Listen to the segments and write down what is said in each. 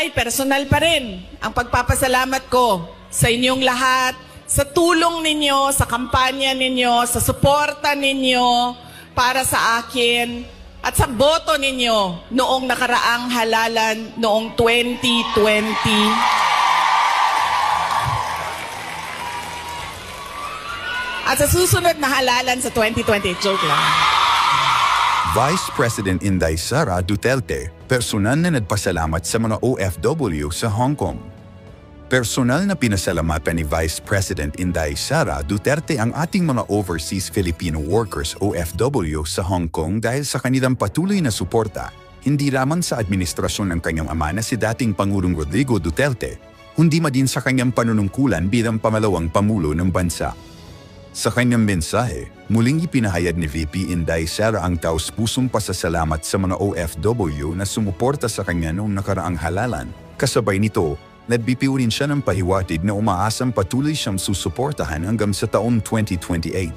Ay personal pa rin ang pagpapasalamat ko sa inyong lahat, sa tulong ninyo, sa kampanya ninyo, sa suporta ninyo para sa akin at sa boto ninyo noong nakaraang halalan noong 2020. At sa susunod na halalan sa 2020, joke lang. Vice President Inday Sara Duterte, personal na nagpasalamat sa mga OFW sa Hong Kong. Personal na pinasalamatan ni Vice President Inday Sara Duterte ang ating mga overseas Filipino workers OFW sa Hong Kong dahil sa kanilang patuloy na suporta, hindi lamang sa administrasyon ng kanyang ama na si dating Pangulong Rodrigo Duterte, kundi din sa kanyang panunungkulan bilang pamalawang pamulo ng bansa. Sa kanyang mensahe, muling ipinahayag ni VP Inday Sara ang taus-pusong pasasalamat sa mga OFW na sumuporta sa kanya noong nakaraang halalan. Kasabay nito, nagbipiw rin siya ng pahiwatig na umaasang patuloy siyang susuportahan hanggang sa taong 2028.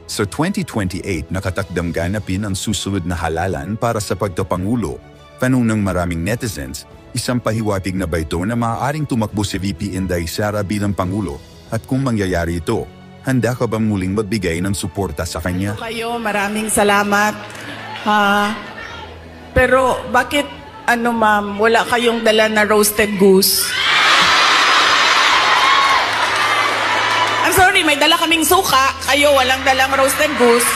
Sa 2028, nakatakdang ganapin ang susunod na halalan para sa pagtapangulo. Tanong ng maraming netizens, isang pahiwatig na ba ito na maaaring tumakbo si VP Inday Sara bilang Pangulo? At kung mangyayari ito, handa ka bang muling magbigay ng suporta sa kanya? Maraming salamat. Pero bakit, ma'am, wala kayong dala na roasted goose? I'm sorry, may dala kaming suka. Kayo walang dalang roasted goose.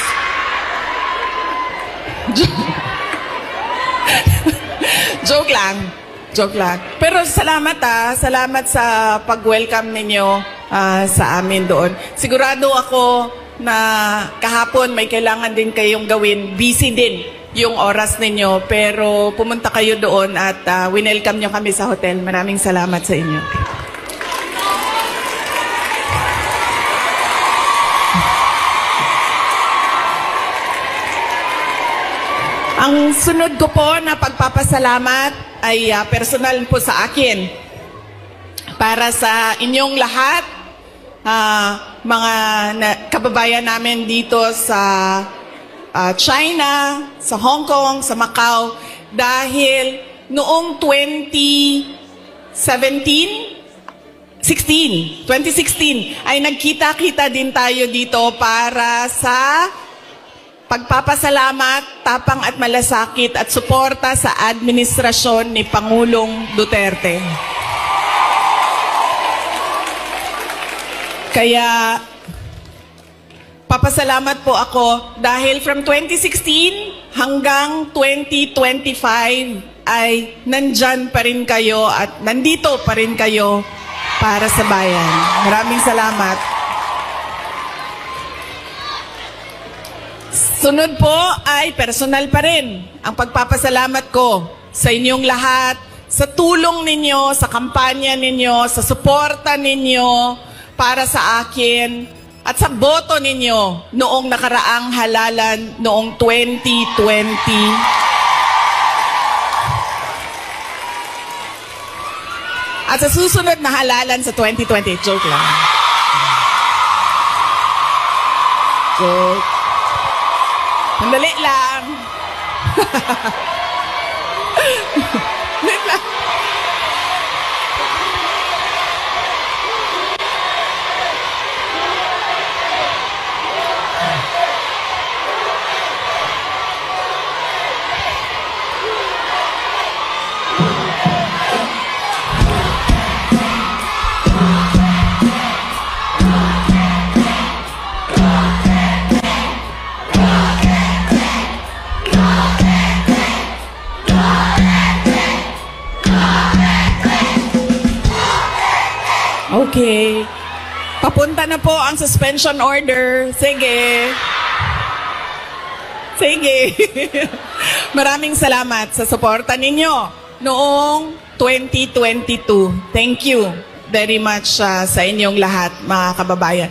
Joke lang. Joke lang. Pero salamat Salamat sa pag-welcome ninyo sa amin doon. Sigurado ako na kahapon may kailangan din kayong gawin. Busy din yung oras ninyo. Pero pumunta kayo doon at winelcome nyo kami sa hotel. Maraming salamat sa inyo. Ang sunod ko po na pagpapasalamat ay personal po sa akin. Para sa inyong lahat, mga kababayan namin dito sa China, sa Hong Kong, sa Macau, dahil noong 2016 ay nagkita-kita din tayo dito para sa pagpapasalamat, tapang at malasakit at suporta sa administrasyon ni Pangulong Duterte. Kaya papasalamat po ako dahil from 2016 hanggang 2025 ay nandyan pa rin kayo at nandito pa rin kayo para sa bayan. Maraming salamat. Sunod po ay personal pa rin ang pagpapasalamat ko sa inyong lahat, sa tulong ninyo, sa kampanya ninyo, sa suporta ninyo para sa akin at sa boto ninyo noong nakaraang halalan noong 2020. At sa susunod na halalan sa 2020, joke lang. Joke. Sandali lang. Sandali lang. Okay. Papunta na po ang suspension order. Sige. Sige. Maraming salamat sa suporta ninyo noong 2022. Thank you very much sa inyong lahat, mga kababayan.